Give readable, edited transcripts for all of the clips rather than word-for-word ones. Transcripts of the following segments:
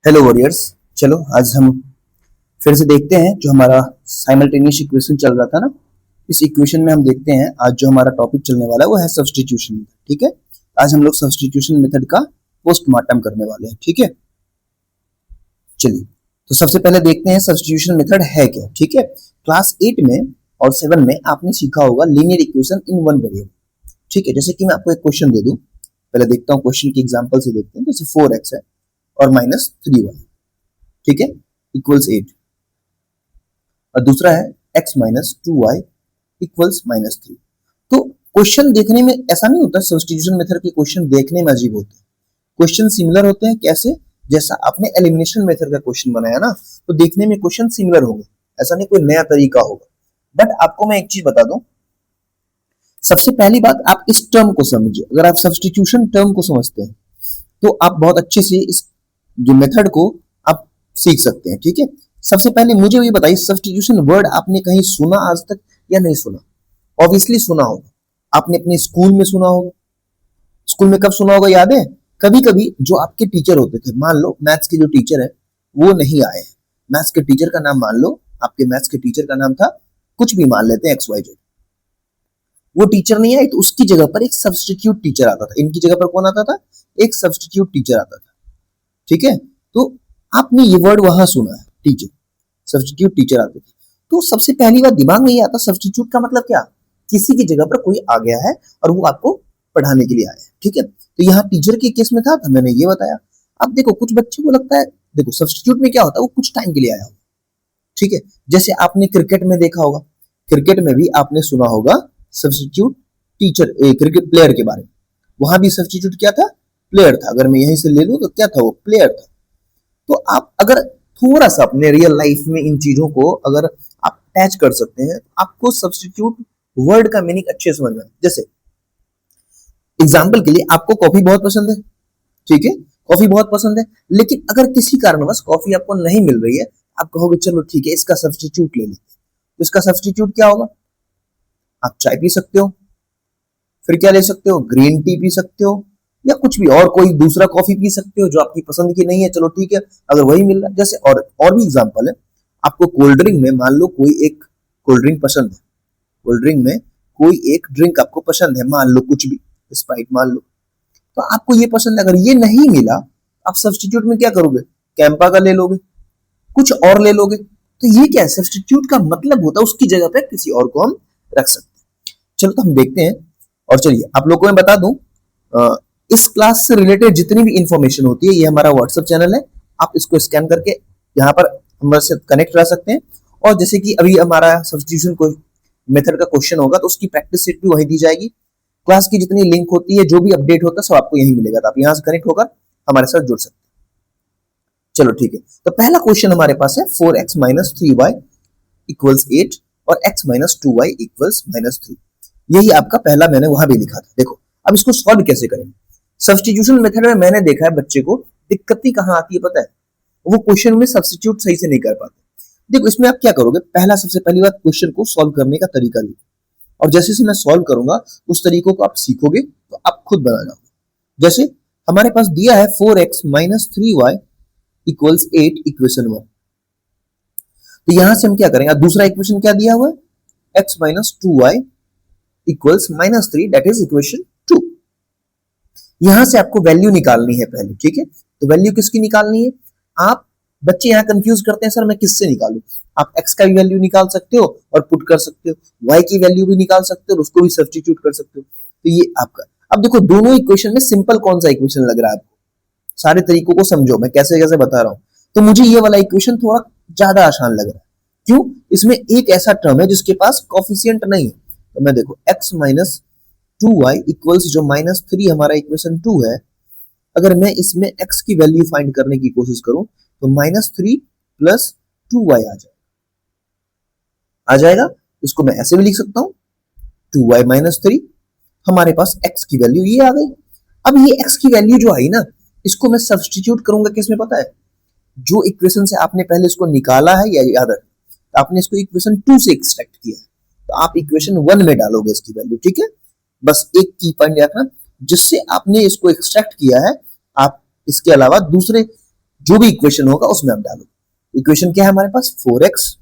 Hello warriors. चलो आज हम फिर से देखते हैं जो हमारा साइमल्टेनियस इक्वेशन चल रहा था ना। इस इक्वेशन में हम देखते हैं आज जो हमारा टॉपिक चलने वाला है वो है सब्स्टिट्यूशन मेथड। ठीक है, आज हम लोग सब्स्टिट्यूशन मेथड का पोस्टमार्टम करने वाले हैं। ठीक है, चलिए तो सबसे पहले देखते हैं सब्स्टिट्यूशन मेथड है क्या। ठीक है, क्लास 8 में और 7 में आपने सीखा होगा linear equation in one variable. ठीक है, जैसे कि मैं आपको एक क्वेश्चन दे दूं, पहले देखता हूं क्वेश्चन की एग्जांपल से देखते हैं। जैसे 4x है और -3y, ठीक है, इक्वल्स 8, और दूसरा है x माइनस 2y इक्वल्स -3। तो क्वेश्चन देखने में ऐसा नहीं होता, सब्स्टिट्यूशन मेथड के क्वेश्चन देखने में अजीब होते हैं। क्वेश्चन सिमिलर होते हैं, कैसे? जैसा आपने एलिमिनेशन मेथड का क्वेश्चन बनाया ना, तो देखने में क्वेश्चन सिमिलर होंगे, ऐसा नहीं कोई नया तरीका होगा। बट आपको मैं एक चीज बता दूं, सबसे पहली बात आप इस टर्म को समझिए। अगर आप सब्स्टिट्यूशन टर्म को समझते हैं तो आप बहुत अच्छे से इस जो मेथड को आप सीख सकते हैं। ठीक है, सबसे पहले मुझे ये बताइए, सब्स्टिट्यूशन वर्ड आपने कहीं सुना आज तक या नहीं सुना? ऑब्वियसली सुना होगा, आपने अपने स्कूल में सुना होगा। स्कूल में कब सुना होगा याद है? कभी कभी जो आपके टीचर होते थे, मान लो मैथ्स के जो टीचर है वो नहीं आए हैं, मैथ्स के टीचर का नाम मान लो, आपके मैथ्स के टीचर का नाम था, कुछ भी मान लेते हैं XYZ, वो टीचर नहीं आए तो उसकी जगह पर एक सब्स्टिट्यूट टीचर आता था। इनकी जगह पर कौन आता था? एक सब्स्टिट्यूट टीचर आता था। ठीक है, तो आपने ये वर्ड वहां सुना है, टीचर, सब्स्टिट्यूट टीचर आते थे। तो सबसे पहली बात दिमाग में ये आता, सब्स्टिट्यूट का मतलब क्या? किसी की जगह पर कोई आ गया है और वो आपको पढ़ाने के लिए आया है। ठीक है, तो यहाँ टीचर के केस में था, मैंने ये बताया। अब देखो कुछ बच्चों को लगता है, देखो सब्स्टिट्यूट में क्या होता है, वो कुछ टाइम के लिए आया होगा। ठीक है, जैसे आपने क्रिकेट में देखा होगा, क्रिकेट में भी आपने सुना होगा सब्स्टिट्यूट टीचर, क्रिकेट प्लेयर के बारे में। वहां भी सब्स्टिट्यूट क्या था? प्लेयर था। अगर मैं यहीं से ले लूं तो क्या था? वो प्लेयर था। तो आप अगर थोड़ा सा अपने रियल लाइफ में इन चीजों को अगर आप अटैच कर सकते हैं, आपको सब्स्टिट्यूट वर्ड का मीनिंग अच्छे समझ में। जैसे एग्जाम्पल के लिए, आपको कॉफी बहुत पसंद है, ठीक है, कॉफी बहुत पसंद है, लेकिन अगर किसी कारणवश कॉफी आपको नहीं मिल रही है, आप कहोगे चलो ठीक है इसका सब्स्टिट्यूट ले लेते हैं। तो इसका सब्स्टिट्यूट क्या होगा? आप चाय पी सकते हो, फिर क्या ले सकते हो? ग्रीन टी पी सकते हो, या कुछ भी और कोई दूसरा कॉफी पी सकते हो जो आपकी पसंद की नहीं है। चलो ठीक है, अगर वही मिल रहा है। जैसे और भी एग्जांपल है, आपको कोल्ड ड्रिंक में मान लो कोई एक कोल्ड ड्रिंक पसंद है, कोल्ड ड्रिंक में कोई एक ड्रिंक आपको पसंद है, मान लो कुछ भी, स्प्राइट मान लो, तो आपको ये पसंद है। अगर ये नहीं मिला, आप सब्स्टिट्यूट में क्या करोगे? कैंपा का ले लोगे, कुछ और ले लोगे। तो ये क्या है? सब्स्टिट्यूट का मतलब होता है उसकी जगह पे किसी और को हम रख सकते हैं। चलो तो हम देखते हैं। और चलिए आप लोगों को मैं बता दूं, इस क्लास से रिलेटेड जितनी भी इंफॉर्मेशन होती है, ये हमारा व्हाट्सएप चैनल है, आप इसको स्कैन करके यहाँ पर हमारे से कनेक्ट रह सकते हैं। और जैसे कि अभी हमारा सब्स्टिट्यूशन को मेथड का क्वेश्चन होगा तो उसकी प्रैक्टिस सेट भी वहीं दी जाएगी। क्लास की जितनी लिंक होती है, जो भी अपडेट होता है, सब आपको यहीं मिलेगा, तो आप यहाँ से कनेक्ट होकर हमारे साथ जुड़ सकते हैं। चलो ठीक है, तो पहला क्वेश्चन हमारे पास है 4x माइनस 3y इक्वल्स 8 और x माइनस 2y इक्वल्स -3। यही आपका पहला मैंने वहां भी लिखा था। देखो अब इसको सॉल्व कैसे करेंगे? सब्स्टिट्यूशन मेथड में मैंने देखा है बच्चे को दिक्कत ही कहां आती है पता है? वो क्वेश्चन में सब्स्टिट्यूट सही से नहीं कर पाते। देखो इसमें आप क्या करोगे, पहला सबसे पहली बात क्वेश्चन को सॉल्व करने का तरीका लिखो, और जैसे से मैं सॉल्व करूंगा उस तरीकों को आप सीखोगे तो आप खुद बना जाओगे। जैसे हमारे पास दिया है 4x minus 3y equals 8 equation 1, तो यहां से हम क्या करेंगे? दूसरा इक्वेशन क्या दिया हुआ है? x minus 2y equals -3, that is equation 2। यहां से आपको वैल्यू निकालनी है पहले। ठीक है, तो वैल्यू किसकी निकालनी है? आप बच्चे यहां कंफ्यूज करते हैं, सर मैं किससे निकालूं? आप x का भी वैल्यू निकाल सकते हो और पुट कर सकते हो, y की वैल्यू भी निकाल सकते हो और उसको भी सब्स्टिट्यूट कर सकते हो। तो ये आपका, अब देखो दोनों इक्वेशन में सिंपल कौन सा इक्वेशन लग रहा है आपको? सारे तरीकों को समझो, मैं कैसे कैसे बता रहा हूं। तो मुझे ये वाला इक्वेशन थोड़ा ज्यादा आसान लग रहा है। क्यों? इसमें एक ऐसा टर्म है जिसके पास कोफिशिएंट नहीं है। तो मैं देखो x माइनस 2y इक्वल्स जो -3 हमारा इक्वेशन 2 है, अगर मैं इसमें x की वैल्यू फाइंड करने की कोशिश करूं तो -3 प्लस 2y आ जाएगा। इसको मैं ऐसे भी लिख सकता हूं, 2y माइनस 3, हमारे पास x की वैल्यू ये आ गई। अब ये x की वैल्यू जो आई ना, इसको मैं सब्स्टिट्यूट करूंगा किसमें पता है? जो इक्वेशन से आपने पहले इसको निकाला है या याद है, तो आपने इसको इक्वेशन 2 से एक्सट्रैक्ट किया है, तो आप इक्वेशन 1 में डालोगे इसकी वैल्यू। ठीक है, बस एक की पॉइंट रखना, जिससे आपने इसको एक्सट्रैक्ट किया है, आप इसके अलावा दूसरे जो भी इक्वेशन होगा उसमें आप डालो। इक्वेशन क्या है हमारे पास, 4x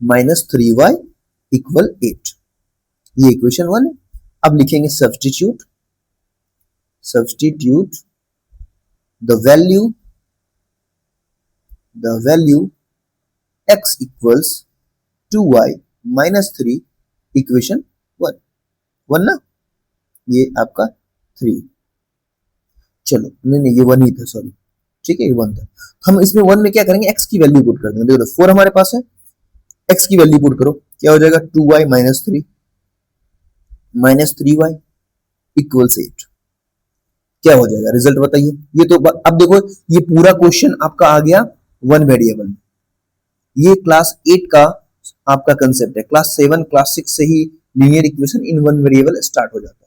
माइनस 3y इक्वल 8, ये इक्वेशन 1 है। अब लिखेंगे substitute the value x equals 2y minus 3 equation 1 ना, ये आपका 3, चलो नहीं ये 1 ही था, सॉरी, ठीक है ये 1 था। हम इसमें 1 में क्या करेंगे, x की वैल्यू पुट कर देंगे। देखो 4 हमारे पास है, x की वैल्यू पुट करो, क्या हो जाएगा 2y माइनस 3y इक्वल्स 8, क्या हो जाएगा रिजल्ट बताइए। ये तो अब देखो ये पूरा क्वेश्चन आपका आ गया 1 वेरिएबल में। ये क्लास 8 का आपका कंसेप्ट है, क्लास 7 क्लास 6 से ही linear equation in 1 variable start हो जाता है।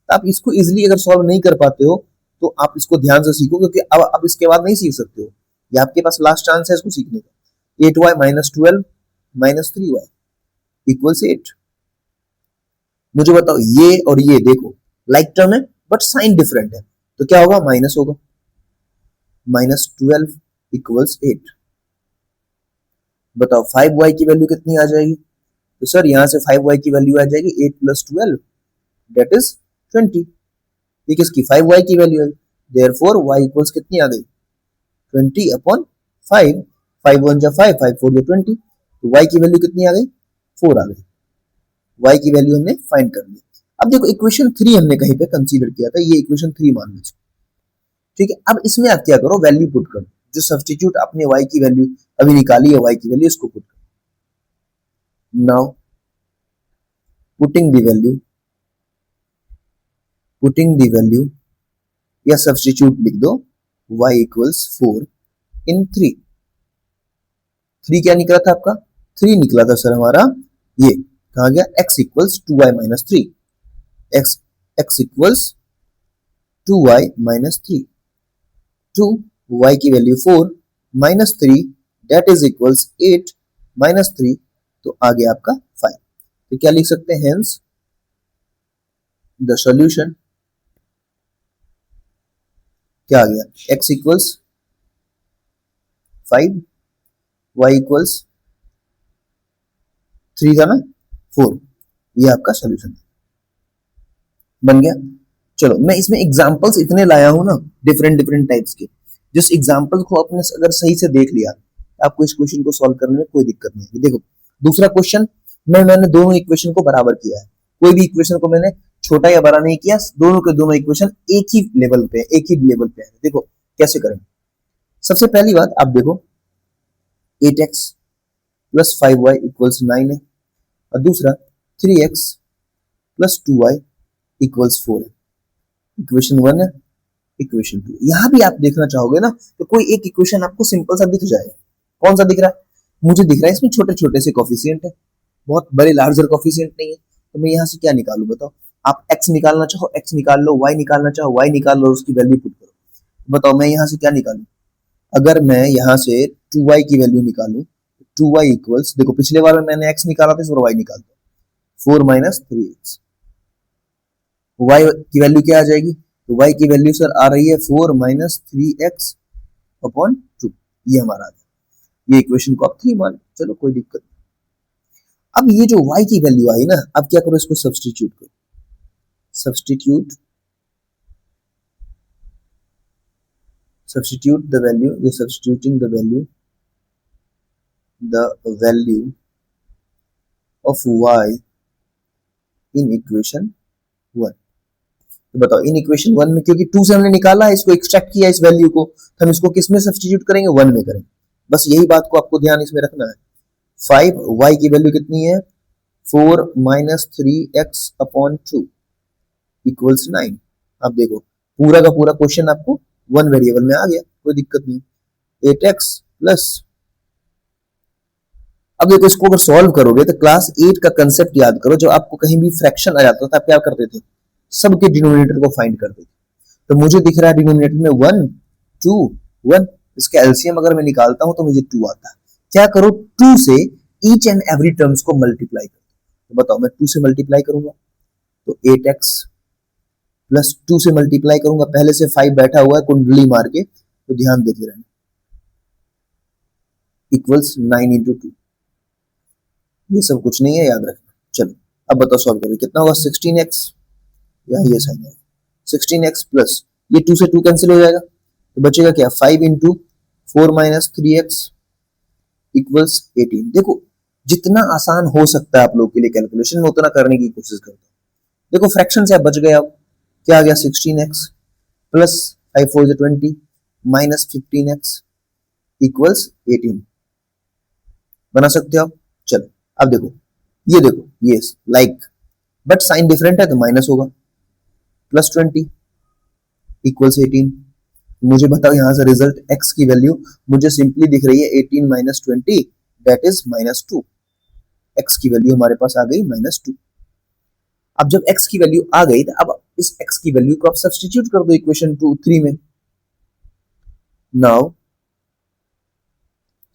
तो आप इसको इजीली अगर सॉल्व नहीं कर पाते हो तो आप इसको ध्यान से सीखो, क्योंकि अब इसके बाद नहीं सीख सकते हो, ये आपके पास लास्ट चांस है इसको सीखने का। 8y minus 12 minus 3y equals 8। मुझे बताओ ये और ये देखो लाइक टर्म है बट साइन डिफरेंट है, तो क्या होगा, माइनस होगा। Minus 12 equals 8। बताओ 5y की वैल्यू कितनी आ जाएगी, तो सर यहां से 5y की वैल्यू आ जाएगी 8 प्लस 12 दैट इज 20। ये किसकी, 5y की वैल्यू है, देयरफॉर y इक्वल्स कितनी आ गई 20 अपॉन 5, 5 1 जा 5, 5 4 जा 20, तो y की वैल्यू कितनी आ गई 4 आ गई। y की वैल्यू हमने फाइंड कर ली। अब देखो इक्वेशन 3 हमने कहीं पे कंसीडर किया था, ये इक्वेशन 3 मान लीजिए, ठीक है। अब इसमें आप क्या करो, वैल्यू पुट करो, जो सब्स्टिट्यूट आपने y की वैल्यू अभी निकाली है, y की वैल्यू इसको पुट करो। नाउ पुटिंग द वैल्यू या सब्स्टिट्यूट लिख दो, y इक्वल्स 4 इन 3। 3 क्या निकला था आपका, 3 निकला था सर हमारा, ये कहा गया x equals 2y minus 3, x equals 2y minus 3, 2 y की value 4 minus 3 that is equals 8 minus 3, तो आ गया आपका 5। तो क्या लिख सकते हैं, हेंस द सॉल्यूशन क्या आ गया, x इक्वल्स 5, y इक्वल्स 3 था ना 4, ये आपका सॉल्यूशन बन गया। चलो मैं इसमें एग्जांपल्स इतने लाया हूं ना डिफरेंट टाइप्स के, जिस एग्जांपल को आपने अगर सही से देख लिया आपको इस क्वेश्चन को सॉल्व करने में कोई दिक्कत नहीं है। देखो दूसरा क्वेश्चन मैंने दोनों इक्वेशन को बराबर किया है, कोई भी इक्वेशन को मैंने छोटा या बड़ा नहीं किया, दोनों के दोनों इक्वेशन एक ही लेवल पे है। देखो कैसे करें, सबसे पहली बात आप देखो 8x प्लस 5y इक्वल्स 9 है, और दूसरा 3x प्लस 2y इक्वल्स 4 है। इक्वेशन 1 है, इक्वेशन 2। यहां भी आप देखना चाहोगे ना तो कोई एक इक्वेशन आपको सिंपल सा दिख जाएगा। कौन सा दिख रहा है, मुझे दिख रहा है इसमें छोटे छोटे से कोफिशिएंट है, बहुत बड़े लार्जर कोफिशिएंट नहीं है, तो मैं यहां से क्या निकालूं बताओ। आप x निकालना चाहो x निकाल लो, y निकालना चाहो y निकाल लो, उसकी वैल्यू पुट करो। बताओ मैं यहां से क्या निकालूं, अगर मैं यहां से 2y की वैल्यू निकालूं, 2y इक्वल्स, देखो पिछले बार में मैंने x निकाला था, इस बार y निकाल दो, 4 माइनस 3x। y की वैल्यू क्या आ जाएगी, तो y की वैल्यू सर आ रही है 4 माइनस 3x अपॉन 2, ये हमारा आ गया। ये इक्वेशन को आप 3 मान, चलो कोई दिक्कत नहीं। अब ये जो y की वैल्यू आई ना, अब क्या करो, इसको सब्स्टिट्यूट करो, सब्स्टिट्यूट द वैल्यू, ये substituting the value of y in equation 1। तो बताओ इन इक्वेशन 1 में, क्योंकि 2 से हमने निकाला है, इसको एक्सट्रैक्ट किया इस वैल्यू को, तो हम इसको किस में सब्स्टिट्यूट करेंगे, 1 में करेंगे। बस यही बात को आपको ध्यान इसमें रखना है। 5 y की वैल्यू कितनी है, 4 माइनस 3x अपॉन 2 इक्वल्स 9। अब देखो पूरा का पूरा क्वेश्चन आपको 1 वेरिएबल में आ गया, कोई दिक्कत नहीं। 8x प्लस, अब देखो इसको अगर सॉल्व करोगे तो क्लास 8 का कंसेप्ट याद करो, जो आपको कहीं भी फ्रैक्शन आ जाता था आप क्या करते थे, सबके डिनोमिनेटर को फाइंड करते थे। तो मुझे दिख रहा है डिनोमिनेटर में 1 2 1, इसका एलसीएम अगर मैं निकालता हूं तो मुझे 2 आता है। क्या करो, 2 से ईच एंड एवरी टर्म्स को मल्टीप्लाई करो। तो बताओ मैं 2 से मल्टीप्लाई करूंगा तो 8x प्लस 2 से मल्टीप्लाई करूंगा, पहले से 5 बैठा हुआ है कुंडली मार के, तो ध्यान देते रहना। इक्वल्स 9 इंटू 2, ये सब कुछ नहीं है, याद रखना। चलो अब बताओ सॉल्व करें, कितना होगा 16x, या ये साइन है 16x प्लस ये 2 से 2 कैंसिल हो जाएगा, तो बचेगा क्या 5 इंटू 4 माइनस 3x इक्वल्स 18। देखो जितना आसान हो सकता है आप लोग के लिए कैलकुलेशन में उतना करने की कोशिश करता हूँ। देखो फ्रैक्शन से आप बच गए, अब क्या आ गया 16x plus 5 4 20 minus 15x equals 18 बना सकते हो आप। चलो अब देखो ये लाइक बट साइन डिफरेंट है तो माइनस होगा, प्लस 20 इक्वल्स 18। मुझे बताओ यहां से रिजल्ट x की वैल्यू मुझे सिंपली दिख रही है 18 minus 20 that is minus 2। x की वैल्यू हमारे पास आ गई माइनस 2। अब जब x की वैल्यू आ गई तो अब इस x की वैल्यू को आप सब्स्टिट्यूट कर दो इक्वेशन 3 में। Now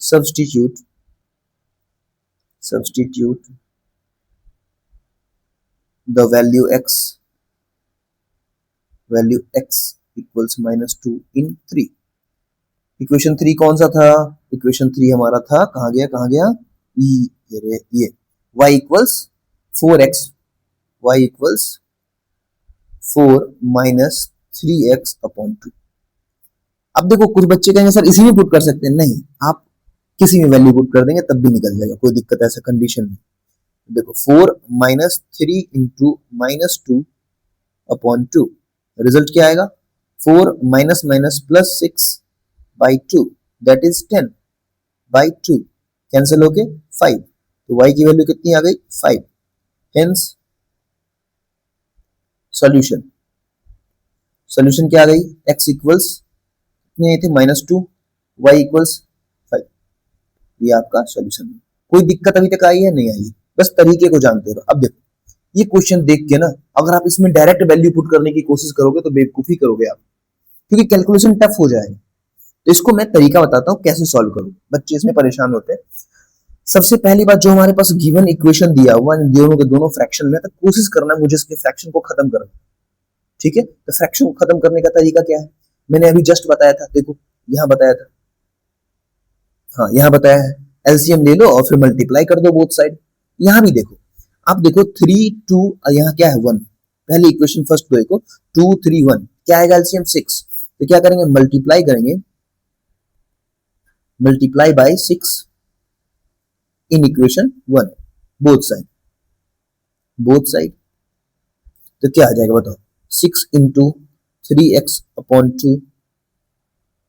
substitute the value x equals minus 2 in 3। Equation 3 कौन सा था, इक्वेशन 3 हमारा था, कहां गया ये y equals 4x, y equals 4 minus 3x upon 2। अब देखो कुछ बच्चे कहेंगे सर इसी में पुट कर सकते हैं, नहीं आप किसी में वैल्यू पुट कर देंगे तब भी निकल जाएगा, कोई दिक्कत ऐसा कंडीशन नहीं। देखो 4 minus 3 into minus 2 upon 2, result क्या आएगा 4 minus minus plus 6 by 2 that is 10 by 2 cancel होके 5, तो y की वैल्यू कितनी आ गई 5। हेंस सॉल्यूशन क्या आ गई x इक्वल्स कितने थे माइनस 2, y इक्वल्स 5। ये आपका सॉल्यूशन है। कोई दिक्कत अभी तक आई है नहीं आई, बस तरीके को जानते रहो। अब देखो ये क्वेश्चन देख के ना अगर आप इसमें डायरेक्ट वैल्यू पुट करने की कोशिश करोगे तो बेवकूफी करोगे आप, क्योंकि कैलकुलेशन टफ हो जाएगा। तो इसको मैं तरीका बताता हूँ कैसे सॉल्व करूँ, बच्चे इसमें परेशान होते हैं। सबसे पहली बात, जो हमारे पास गिवन इक्वेशन दिया हुआ इन दोनों के दोनों फ्रैक्शन में, तो कोशिश करना मुझे इसके फ्रैक्शन को खत्म करना, ठीक है। तो फ्रैक्शन को खत्म करने का तरीका क्या है, मैंने अभी जस्ट बताया था, देखो यहाँ बताया था, हाँ यहाँ बताया है, एलसीएम ले लो और फिर मल्टीप्लाई कर दो बोथ साइड। यहाँ भी देखो, आप देखो 3 2 यहाँ क्या है 1, पहले इक्वेशन फर्स्ट देखो 2 3 1 क्या आएगा एलसीएम 6, तो क्या करेंगे मल्टीप्लाई करेंगे, multiply by 6 in equation 1 both side, तो क्या आ जाएगा बताओ 6 into 3x upon 2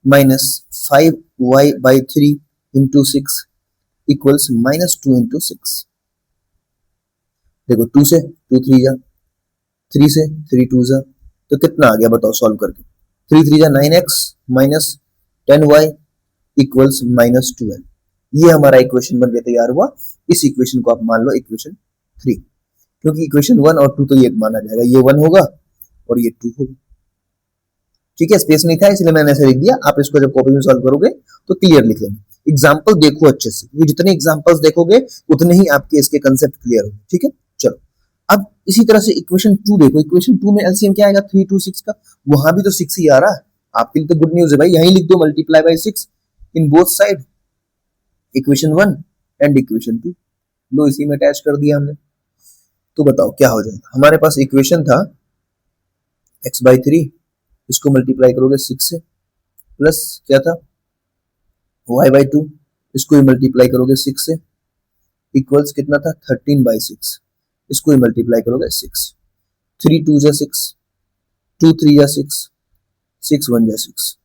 minus 5y by 3 into 6 equals minus 2 into 6। देखो 2 से 2 3 जा, 3 से 3 2 जा, तो कितना आ गया बताओ सॉल्व करके, 3 3 जा 9x minus 10y equals minus 12। ये हमारा इक्वेशन बन के तैयार हुआ। इस इक्वेशन को आप मान लो इक्वेशन 3, क्योंकि इक्वेशन 1 और 2 तो ये माना जाएगा, ये 1 होगा और ये 2 होगा, ठीक है। स्पेस नहीं था इसलिए मैंने ऐसे लिख दिया, आप इसको जब कॉपी में सॉल्व करोगे तो क्लियर लिख लेना। एग्जाम्पल देखो अच्छे से, क्योंकि जितने एग्जाम्पल्स देखोगे उतने ही आपके इसके कंसेप्ट क्लियर होंगे, ठीक है। चलो अब इसी तरह से इक्वेशन 2 देखो, इक्वेशन 2 में एलसीएम क्या आएगा 3 2 6 का, वहां भी तो 6 ही आ रहा है, आपके लिए तो गुड न्यूज है भाई, यहीं लिख दो multiply by 6 in both side, equation 1 and equation 2 लो इसी में अटैच कर दिया हमने। तो बताओ क्या हो जाएगा, हमारे पास इक्वेशन था x बाई 3, इसको मल्टीप्लाई करोगे 6 से, प्लस क्या था y बाई 2, इसको ही मल्टीप्लाई करोगे 6 से, इक्वल्स कितना था 13 बाई 6, इसको ही मल्टीप्लाई करोगे 6, 3 2 जा 6, 2 3 जा 6, 6 1 जा 6,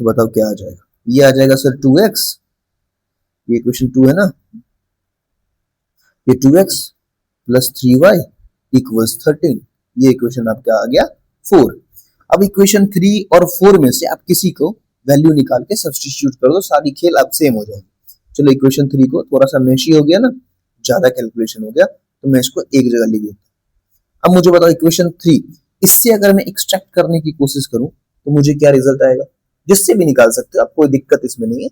तो बताओ क्या आ जाएगा, ये आ जाएगा सर 2x, ये इक्वेशन 2 है ना, ये 2x प्लस 3y इक्वल्स 13, ये इक्वेशन आपका आ गया 4। अब इक्वेशन 3 और 4 में से आप किसी को वैल्यू निकाल के सब्स्टिट्यूट कर दो, सारी खेल अब सेम हो जाएगी। चलो इक्वेशन 3 को थोड़ा सा मेशी हो गया ना, ज्यादा कैलकुलेशन हो गया, तो मैं इसको एक जगह लिख देता। अब मुझे बताओ इक्वेशन 3, इससे अगर मैं एक्सट्रैक्ट करने की कोशिश करूं तो मुझे क्या रिजल्ट आएगा, जिससे भी निकाल सकते हो आप, कोई दिक्कत इसमें नहीं है,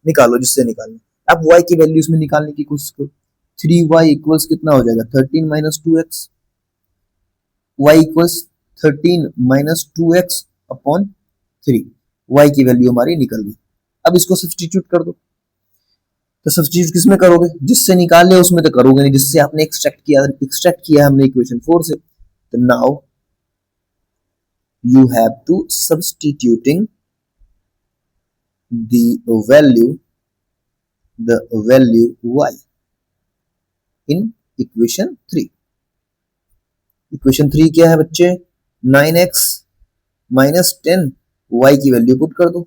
निकालो जिससे निकालना। अब y की वैल्यू इसमें निकालने की कोशिश करो, 3y इक्वल्स कितना हो जाएगा 13 minus 2x, y equals 13 minus 2x upon 3, y की वैल्यू हमारी निकल गई। अब इसको सब्स्टिट्यूट कर दो। तो सब्स्टिट्यूट किसमें करोगे? जिससे निकाले उसमें तो करोगे नहीं, जिससे आपने एक्सट्रैक्ट किया हमने इक्वेशन 4 से। तो now you have to substituting the value y in equation 3। Equation 3 क्या है बच्चे? 9x माइनस 10 y की वैल्यू पुट कर दो,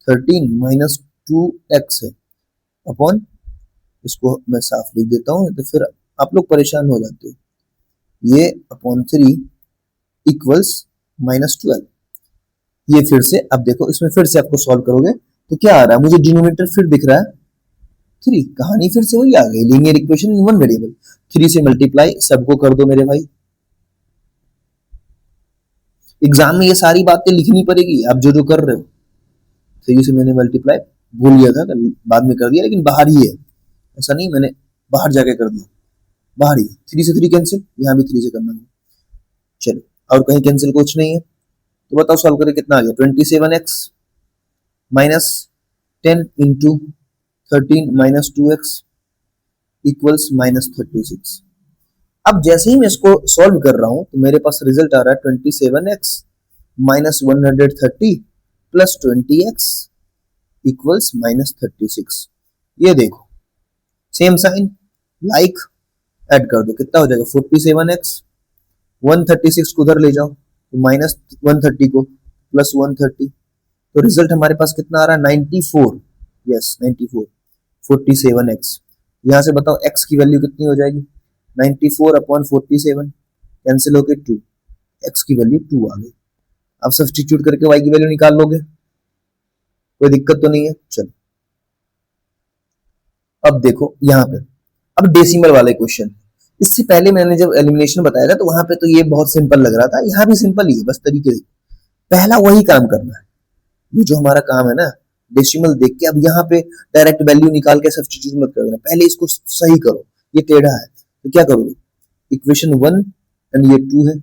13 माइनस 2x है अपॉन, इसको मैं साफ लिख देता हूं तो फिर आप लोग परेशान हो जाते हो, ये अपॉन 3 इक्वल्स -12। ये फिर से अब देखो, इसमें फिर से आपको सॉल्व करोगे तो क्या आ रहा है? मुझे डिनोमिनेटर फिर दिख रहा है 3, कहानी फिर से वही आ गई, linear equation in one variable. 3 से मल्टीप्लाई सबको कर दो मेरे भाई। एग्जाम में ये सारी बातें लिखनी पड़ेगी आप जो जो कर रहे हो। 3 से मैंने मल्टीप्लाई भूल गया था, बाद में कर दिया, लेकिन बाहर ही है, ऐसा नहीं मैंने बाहर जाके कर दिया, बाहर ही। 3 से 3 कैंसिल, यहाँ भी 3 से करना है। चलो, और कहीं कैंसिल कुछ नहीं है, तो बताओ सॉल्व करें कितना आ गया? 27x minus 10 into 13 minus 2x equals -36। अब जैसे ही मैं इसको सॉल्व कर रहा हूं तो मेरे पास रिजल्ट आ रहा है 27x minus 130 plus 20x equals -36। ये देखो सेम साइन, लाइक ऐड कर दो, कितना हो जाएगा? 47x 136 को उधर ले जाओ तो माइनस 130 को प्लस 130, तो रिजल्ट हमारे पास कितना आ रहा है? 94। यस 94। 47x, यहां से बताओ x की वैल्यू कितनी हो जाएगी? 94 अपॉन 47 कैंसिल होके 2, x की वैल्यू 2 आ गई। अब सब्स्टिट्यूट करके y की वैल्यू निकाल लोगे, कोई दिक्कत तो नहीं है। चलो अब देखो यहाँ पे, अब डेसिमल वाले क्वेश्चन। इससे पहले मैंने जब एलिमिनेशन बताया था तो वहां पे तो ये बहुत सिंपल लग रहा था, यहाँ भी सिंपल ही है, बस तरीके से पहला वही काम करना है। ये जो हमारा काम है ना डेसिमल देख के, अब यहाँ पे डायरेक्ट वैल्यू निकाल के सब्स्टिट्यूट मत करना, पहले इसको सही करो। ये टेढ़ा है तो क्या करोगे? इक्वेशन 1 एंड ये 2 है,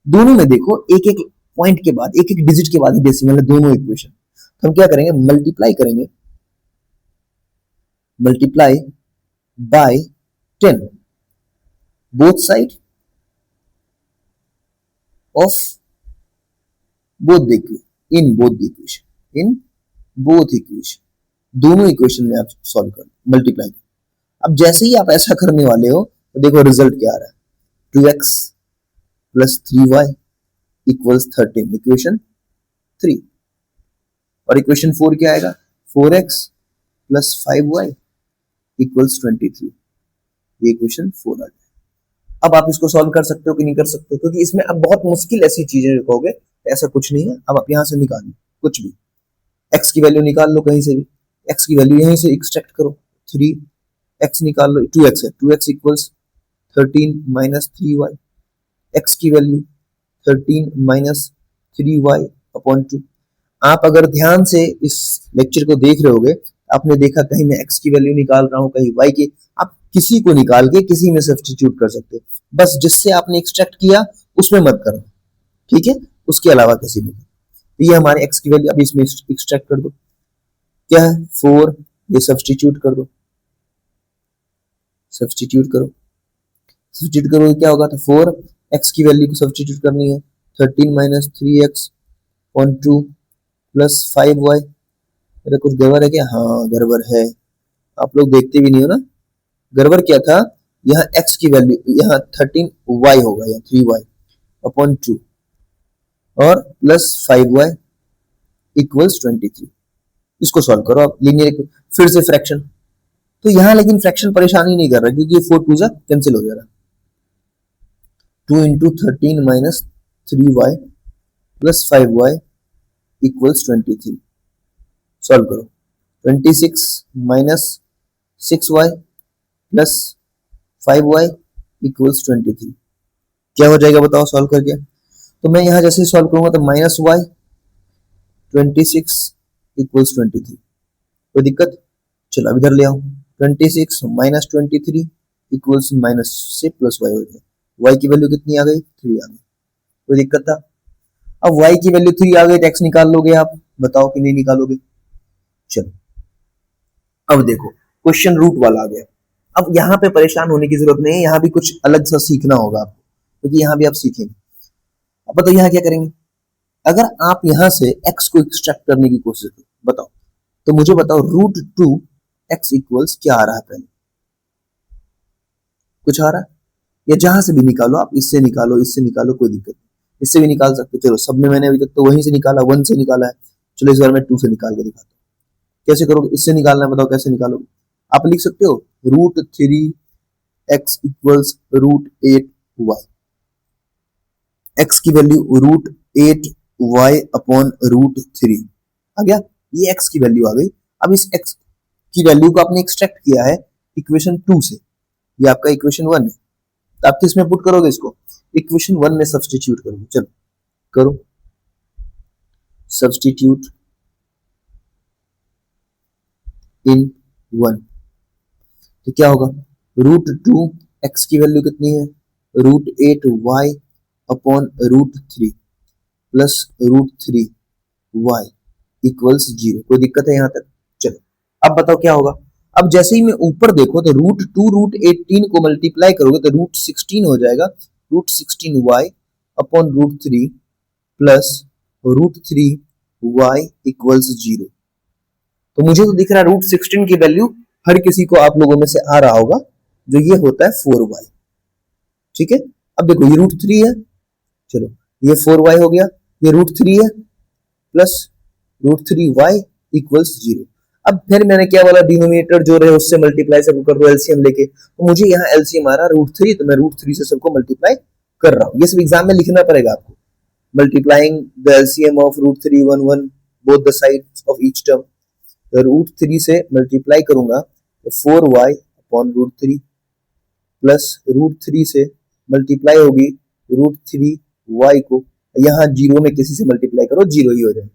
दोनों में देखो एक एक पॉइंट के बाद, एक एक डिजिट के बाद ही डेसिमल है दोनों इक्वेशन। तो हम क्या करेंगे? मल्टीप्लाई करेंगे, multiply by 10 both side of both the in both the equation, in both equation, दोनों इक्वेशन में आप सॉल्व कर मल्टीप्लाई। अब जैसे ही आप ऐसा करने वाले हो तो देखो रिजल्ट क्या आ रहा है? 2x plus 3y equals 13, equation 3। और इक्वेशन 4 क्या आएगा? 4x प्लस 5y इक्वल्स 23, ये इक्वेशन 4 आ गया। अब आप इसको सॉल्व कर सकते हो कि नहीं कर सकते हो, क्योंकि इसमें अब बहुत मुश्किल ऐसी चीजें लिखोगे, ऐसा कुछ नहीं है। अब आप यहां से निकालो कुछ भी, x की वैल्यू निकाल लो कहीं से भी, x की वैल्यू यहीं से एक्सट्रैक्ट करो, 3x निकाल लो, 2x है, 2x equals 13 minus 3y, x की वैल्यू 13 माइनस 3y अपॉन 2। आप अगर ध्यान से इस लेक्चर को देख रहे होगे, आपने देखा कहीं मैं x की वैल्यू निकाल रहा हूं, कहीं y की, आप किसी को निकाल के किसी में सब्स्टिट्यूट कर सकते हो, बस जिससे आपने एक्सट्रैक्ट किया उसमें मत करो, ठीक है? उसके अलावा किसी में। तो ये हमारे x की वैल्यू, अब इसमें एक्सट्रैक्ट कर दो, क्या है? 4, ये सब्स्टिट्यूट कर दो, सब्स्टिट्यूट करो, सब्स्टिट्यूट करो क्या होगा? तो 4 x की वैल्यू को सब्स्टिट्यूट करनी है, 13 minus 3x upon 2 plus 5y। मेरा कुछ गड़बड़ है क्या? हाँ गड़बड़ है, आप लोग देखते भी नहीं हो ना। गड़बड़ क्या था? यहाँ x की वैल्यू, यहाँ 13y होगा, यहाँ 3y अपॉन 2 और प्लस 5y इक्वल्स 23। इसको सॉल्व करो आप, लीनियर फिर से फ्रैक्शन। तो यहाँ लेकिन फ्रैक्शन परेशानी नहीं कर रहा, क्योंकि ये 4 2 कैंसिल हो जा रहा है। 2 into 13 minus 3y plus 5y equals 23। Solve करो, 26 minus 6y plus 5y equals 23, क्या हो जाएगा बताओ सॉल्व करके? तो मैं यहां जैसे सॉल्व करूंगा तो माइनस y 26 इक्वल्स 23, कोई दिक्कत? चलो अब इधर ले आओ, 26 माइनस 23 इक्वल्स माइनस से प्लस y हो जाए, y की वैल्यू कितनी आ गई? 3 आ गई, कोई दिक्कत था? अब y की वैल्यू 3 आ गई तो x निकाल लोगे आप, बताओ कि नहीं निकालोगे? चलो अब देखो क्वेश्चन रूट वाला आ गया। अब यहाँ पे परेशान होने की जरूरत नहीं है, यहाँ भी कुछ अलग सा सीखना होगा आपको, क्योंकि यहाँ भी आप सीखेंगे। अब बताओ यहाँ क्या करेंगे? अगर आप यहाँ से x को एक्सट्रैक्ट करने की कोशिश करो, बताओ तो मुझे बताओ रूट टू एक्स इक्वल्स क्या आ रहा है? पहले कुछ आ रहा है? या जहां से भी निकालो आप, इससे निकालो, इससे निकालो, कोई दिक्कत नहीं, इससे भी निकाल सकते हो। चलो सब में मैंने अभी तक तो वहीं से निकाला, 1 से निकाला है। चलो इस बार मैं 2 से निकाल के दिखाता हूँ। कैसे करोगे? इससे निकालना है, बताओ कैसे निकालोगे? आप लिख सकते हो root three x equals root eight y. X की value root eight y upon root three आ गया, ये एक्स की वैल्यू आ गई। अब इस एक्स की वैल्यू को आपने एक्सट्रैक्ट किया है इक्वेशन 2 से, ये आपका इक्वेशन 1 है। तो आप किसमें पुट करोगे इसको? इक्वेशन 1 में सब्स्टिट्यूट करोगे। चलो करो सब्स्टिट्यूट इन 1, तो क्या होगा? रूट टू एक्स की वैल्यू कितनी है? Root eight y upon root three plus root three y equals 0। कोई दिक्कत है यहाँ तक? चलो अब बताओ क्या होगा? अब जैसे ही मैं ऊपर देखो तो रूट टू रूट 18 को मल्टीप्लाई करोगे तो रूट 16 हो जाएगा। Root 16 y upon root three plus root three y equals 0। तो मुझे तो दिख रहा है रूट 16 की वैल्यू हर किसी को आप लोगों में से आ रहा होगा, जो ये होता है 4y। ठीक है, अब देखो ये रूट 3 है, चलो ये 4y हो गया, ये रूट 3 है प्लस रूट 3y इक्वल्स 0। अब फिर मैंने क्या बोला, डिनोमिनेटर जो रहे उससे मल्टीप्लाई सबको कर दो एलसीएम लेके। तो मुझे यहाँ एलसीएम आ रहा रूट 3, तो मैं रूट 3 से सबको मल्टीप्लाई कर रहा हूँ। ये सब एग्जाम में लिखना पड़ेगा आपको। Multiplying the LCM of root 3 1 1 both the sides of each term. तो रूट 3 से मल्टीप्लाई करूंगा तो 4y upon root 3 plus root 3 से मल्टीप्लाई होगी रूट 3y को, यहाँ जीरो में किसी से मल्टीप्लाई करो, जीरो ही हो जाए।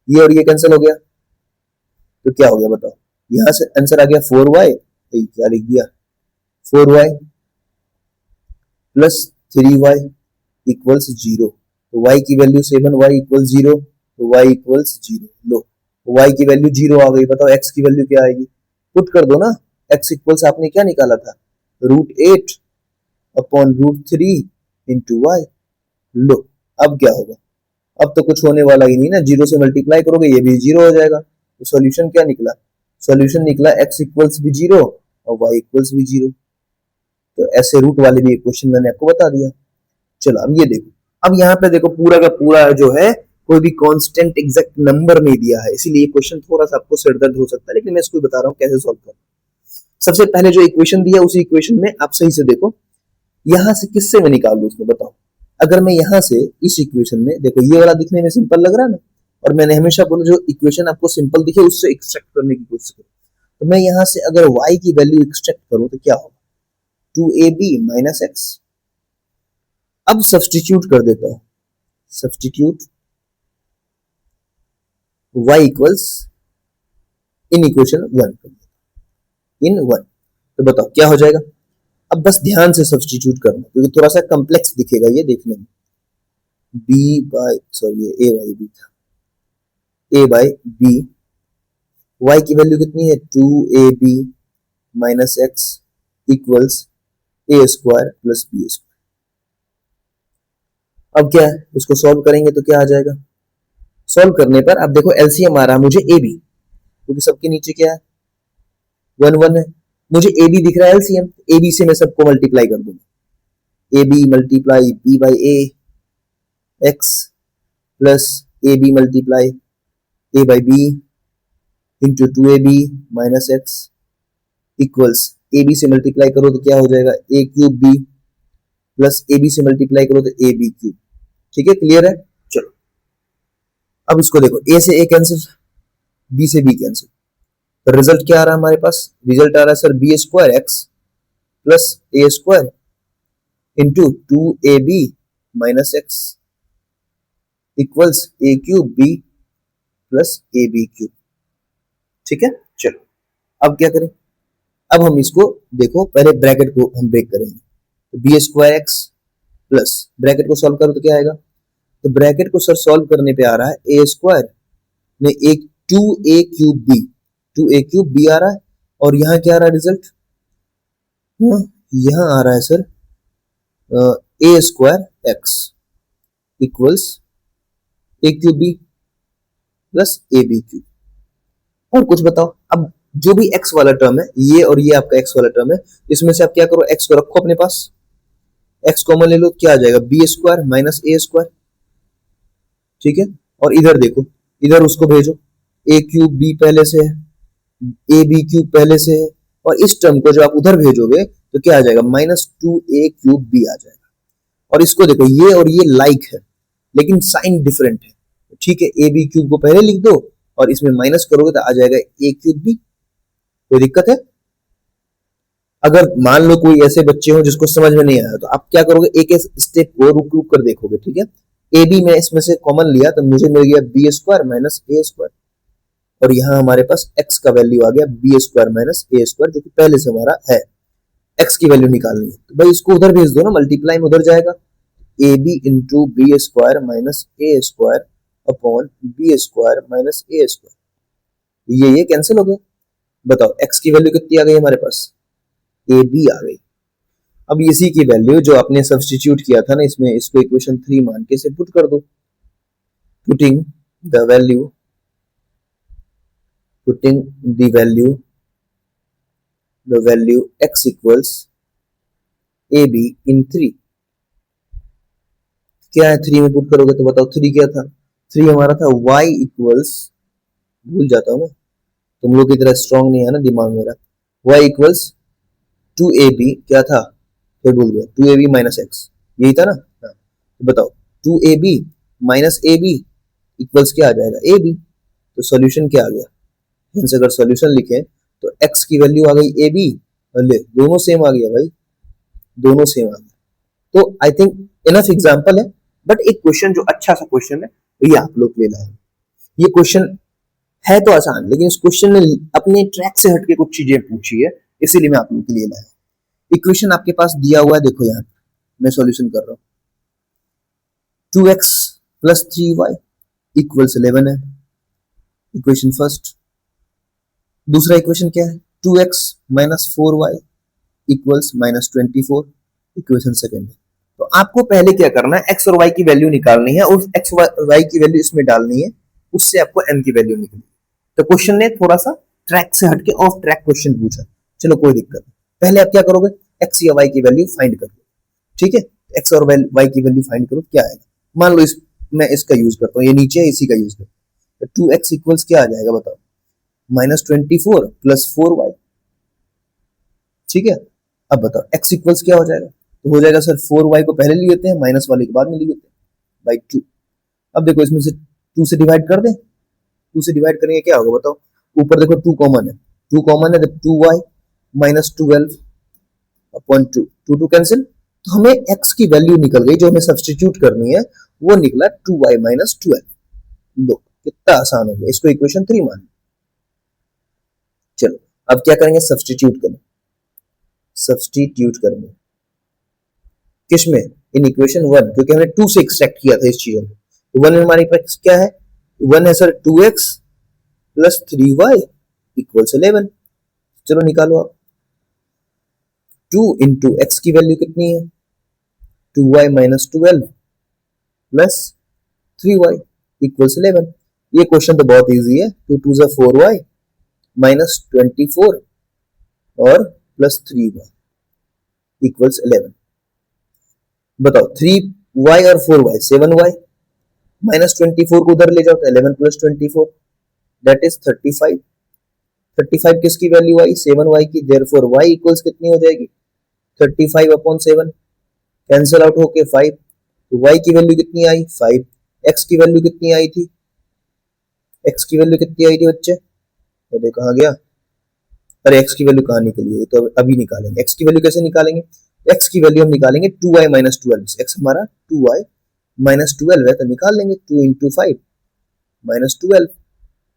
ये और ये कैंसिल हो गया, तो क्या हो गया बताओ? यहां से आंसर आ गया 4y, क्या लिख दिया? 4y plus 3y equals 0। तो y की वैल्यू 7y इक्वल्स 0, तो y इक्वल्स 0। लो y की वैल्यू 0 आ गई। बताओ x की वैल्यू क्या आएगी? पुट कर दो ना। x इक्वल्स आपने क्या निकाला था? Root 8 upon root 3 into y. लो अब क्या होगा? अब तो कुछ होने वाला ही नहीं ना, 0 से मल्टीप्लाई करोगे ये भी 0 हो जाएगा। तो सॉल्यूशन क्या निकला? सॉल्यूशन निकला x इक्वल्स भी 0 और y इक्वल्स भी 0। तो ऐसे रूट वाले भी एक क्वेश्चन मैंने आपको बता दिया। चलो अब ये देखो, अब यहाँ पे देखो पूरा का पूरा जो है कोई भी कांस्टेंट एग्जैक्ट नंबर नहीं दिया है, इसीलिए ये क्वेश्चन थोड़ा सा आपको सिरदर्द हो सकता है, लेकिन मैं इसको बता रहा हूँ कैसे सॉल्व करना। सबसे पहले जो इक्वेशन दिया उसी इक्वेशन में आप सही से देखो, यहां से किससे मैं निकाल लूं उसमें बताओ। अगर मैं यहां से इस इक्वेशन में देखो, ये वाला दिखने में सिंपल लग रहा है ना, और मैंने हमेशा बोला जो इक्वेशन आपको सिंपल दिखे उससे एक्सट्रैक्ट करने की कोशिश करो। तो मैं यहां से अगर y की वैल्यू एक्सट्रैक्ट करूं तो क्या होगा? 2ab minus x. अब सब्सटीट्यूट कर देता हूं, substitute y equals in equation 1, इन 1। तो बताओ क्या हो जाएगा? अब बस ध्यान से सब्सटीट्यूट करना, क्योंकि थोड़ा सा कॉम्प्लेक्स दिखेगा ये देखने में। b by sorry a by b था, a बाई b। y की वैल्यू कितनी है? 2ab minus x equals a square plus b square. अब क्या है, इसको सॉल्व करेंगे तो क्या आ जाएगा? सॉल्व करने पर अब देखो एलसीएम आ रहा है मुझे ab, क्योंकि सबके नीचे क्या है? 1 1 है। मुझे ab दिख रहा है एलसीएम, ab से मैं सबको मल्टीप्लाई कर दूंगा। ab multiply b by a x plus ab multiply a by b into 2ab minus x equals ab से मल्टीप्लाई करो तो क्या हो जाएगा? a cube b plus ab से मल्टीप्लाई करो तो ab क्यूब। ठीक है, क्लियर है? चलो अब इसको देखो, a से a कैंसिल, b से b कैंसिल, तो रिजल्ट क्या आ रहा है हमारे पास? रिजल्ट आ रहा है sir b square x plus a square into 2ab minus x equals a cube b plus ab cube. ठीक है, चलो अब क्या करें? अब हम इसको देखो, पहले ब्रैकेट को हम ब्रेक करेंगे। तो B square x plus bracket को सॉल्व करो तो क्या आएगा? तो ब्रैकेट को सर सॉल्व करने पे आ रहा है ए स्क्वायर नहीं, एक 2a³ b आ रहा है, और यहाँ क्या आ रहा है रिजल्ट, यहाँ आ रहा है sir a² x equals a³ plus ab³। और कुछ बताओ। अब जो भी x वाला टर्म है, ये और ये आपका x वाला टर्म है, इसमें से आप क्या करो, x को रखो अपने पास, x कॉमन ले लो, क्या आ जाएगा b² माइनस a²। ठीक है, और इधर देखो, इधर उसको भेजो, a³ पहले से है, ab³ पहले से है, और इस टर्म को जब आप उधर भेजोगे तो क्या आ जाएगा, -2a³ आ जाएगा। और इसको देखो, ये और ये लाइक है लेकिन साइन डिफरेंट है, ठीक है, ab³ को पहले लिख दो और इसमें माइनस करोगे तो आ जाएगा a³b। कोई दिक्कत है? अगर मान लो कोई ऐसे बच्चे हो जिसको समझ में नहीं आया, तो आप क्या करोगे, एक एक स्टेप को रुक रुक कर देखोगे। ठीक है, ab में इसमें से कॉमन लिया तो मुझे मिल गया b² माइनस a², और यहाँ हमारे पास x का वैल्यू आ गया b² माइनस a², जो कि पहले से हमारा है। x की वैल्यू निकालनी है तो भाई इसको उधर भेज दो ना, मल्टीप्लाई में उधर जाएगा, ab into b² minus a² upon b² minus a²। ये कैंसिल हो गया। बताओ x की वैल्यू कितनी आ गई हमारे पास, ab आ गई। अब इसी की वैल्यू जो आपने सब्स्टिट्यूट किया था ना इसमें, इसको इक्वेशन 3 मान के इसे पुट कर दो। Putting the value x equals ab in 3। क्या है 3 में पुट करोगे तो बताओ, 3 क्या था, 3 हमारा था y इक्वल्स, भूल जाता हूँ मैं, तुम लोग की तरह स्ट्रॉन्ग नहीं है ना दिमाग मेरा, y इक्वल्स 2ab, क्या था फिर भूल गया, 2ab माइनस x, यही था ना। हाँ, तो बताओ 2ab माइनस ab इक्वल्स क्या आ जाएगा, ab। तो सॉल्यूशन क्या आ गया, इनसे अगर सॉल्यूशन लिखें तो x की वैल्यू आ गई ab, ले दोनों सेम आ गया भाई, दोनों सेम आ गया। तो आई थिंक इनफ एग्जांपल है, बट एक क्वेश्चन जो अच्छा सा क्वेश्चन है ये आप लोग ले लाए। ये क्वेश्चन है तो आसान, लेकिन इस क्वेश्चन ने अपने ट्रैक से हटके कुछ चीजें पूछी है, इसीलिए मैं आप लोगों के लिए लाया। इक्वेशन आपके पास दिया हुआ है, देखो यहाँ मैं सॉल्यूशन कर रहा हूँ। 2x प्लस 3y इक्वल्स 11 है, इक्वेशन फर्स्ट। दूसरा इक्वेशन क्या है, 2x minus 4y equals minus 24, equation second है। तो आपको पहले क्या करना है, x और y की वैल्यू निकालनी है, और x y की वैल्यू इसमें डालनी है, उससे आपको m की वैल्यू निकलेगी। तो क्वेश्चन ने थोड़ा सा ट्रैक से हटके ऑफ ट्रैक क्वेश्चन पूछा, चलो कोई दिक्कत नहीं। पहले आप क्या करोगे, x या y की वैल्यू फाइंड करो। ठीक है, x और y की वैल्यू फाइंड करो, क्या आएगा। मान लो मैं इसका यूज करता हूँ, ये नीचे है इसी का यूज करता हूँ। तो 2x इक्वल्स क्या आ जाएगा बताओ, -24 प्लस 4y। ठीक है, अब बताओ x इक्वल्स क्या हो जाएगा, तो हो जाएगा सर 4y को पहले ले लेते हैं, माइनस वाले के बाद में ले लेते हैं, बाई 2। अब देखो इसमें से 2 से डिवाइड कर दें, 2 से डिवाइड करेंगे क्या होगा बताओ, ऊपर देखो 2 कॉमन है, 2 कॉमन है तो 2y माइनस 12 अपॉन 2, 2 कैंसिल। तो हमें x की वैल्यू निकल गई, जो हमें सब्स्टिट्यूट करनी है वो निकला 2y माइनस 12। लो कितना आसान हो गया, इसको इक्वेशन 3 मान। चलो अब क्या करेंगे, सब्स्टिट्यूट करेंगे किसमें, इन इक्वेशन 1, क्योंकि हमने 2 से एक्सट्रैक्ट किया था इस चीजों को। तो 1 में हमारे पास क्या है, 1 है sir 2x plus 3y equals 11। चलो निकालो आप, 2 इंटू एक्स की वैल्यू कितनी है, 2y minus 12 plus 3y equals 11। ये क्वेश्चन तो बहुत इजी है, 2 2 जा 4y माइनस 24 और प्लस 3y इक्वल्स 11। बताओ 3y और 4y 7y, माइनस 24 को उधर ले जाओ तो 11 प्लस 24 दैट इज 35। 35 किसकी वैल्यू आई, 7y की, देयरफॉर y इक्वल्स कितनी हो जाएगी, 35 अपॉन 7, कैंसिल आउट होके 5। तो y की वैल्यू कितनी आई 5, x की वैल्यू कितनी आई थी, x की वैल्यू कितनी आई थी बच्चे, अरे कहाँ गया, अरे x की वैल्यू कहाँ निकली है, तो अभी निकालेंगे। x की वैल्यू कैसे निकालेंगे, x की वैल्यू हम निकालेंगे 2y माइनस 12, x हमारा 2y माइनस 12 है तो निकाल लेंगे 2 into 5 minus 12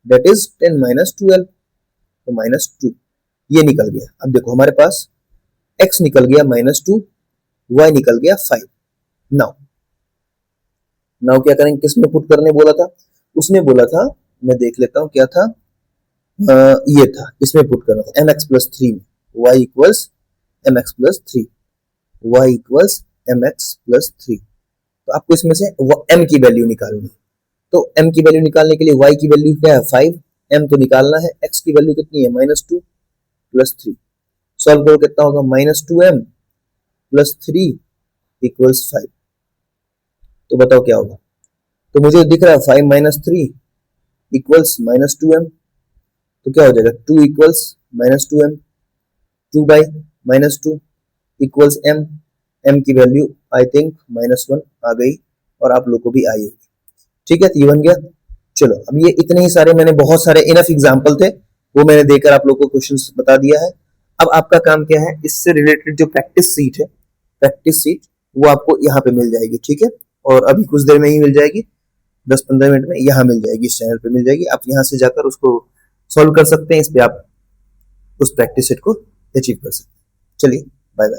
that is 10 minus 12, तो माइनस 2 ये निकल गया। अब देखो हमारे पास x निकल गया -2, y निकल गया 5। नाउ क्या करेंगे, किसमें पुट करने बोला था, उसने बोला था मैं देख लेता हूँ क्या था। ये था, इसमें पुट करना था mx प्लस 3 में y equals mx plus 3, y equals mx plus 3। तो आपको इसमें से m की वैल्यू निकालनी है। तो m की वैल्यू निकालने के लिए y की वैल्यू क्या है 5, m तो निकालना है, x की वैल्यू कितनी है -2 प्लस 3। सॉल्व करो कितना होगा -2m प्लस 3 इक्वल्स 5। तो बताओ क्या होगा। तो मुझे दिख रहा है 5 माइनस 3 इक्वल्स -2m। तो क्या हो जाएगा 2 equals -2m, 2 by -2 equals m। m की वैल्यू आई थिंक -1 आ गई और आप लोग को भी आई होगी। ठीक है, तो ये बन गया। चलो अब ये इतने ही सारे, मैंने बहुत सारे इनफ एग्जांपल थे वो मैंने देकर आप लोग को क्वेश्चंस बता दिया है। अब आपका काम क्या है, इससे रिलेटेड जो प्रैक्टिस सीट है, प्रैक्टिस सीट वो आपको यहाँ पे मिल जाएगी। ठीक है, और अभी कुछ देर में ही मिल जाएगी, 10-15 मिनट में यहाँ मिल जाएगी, इस चैनल पे मिल जाएगी। आप यहाँ से जाकर उसको सॉल्व कर सकते हैं, इस पे आप उस प्रैक्टिस सेट को अचीव कर सकते हैं। चलिए बाय बाय।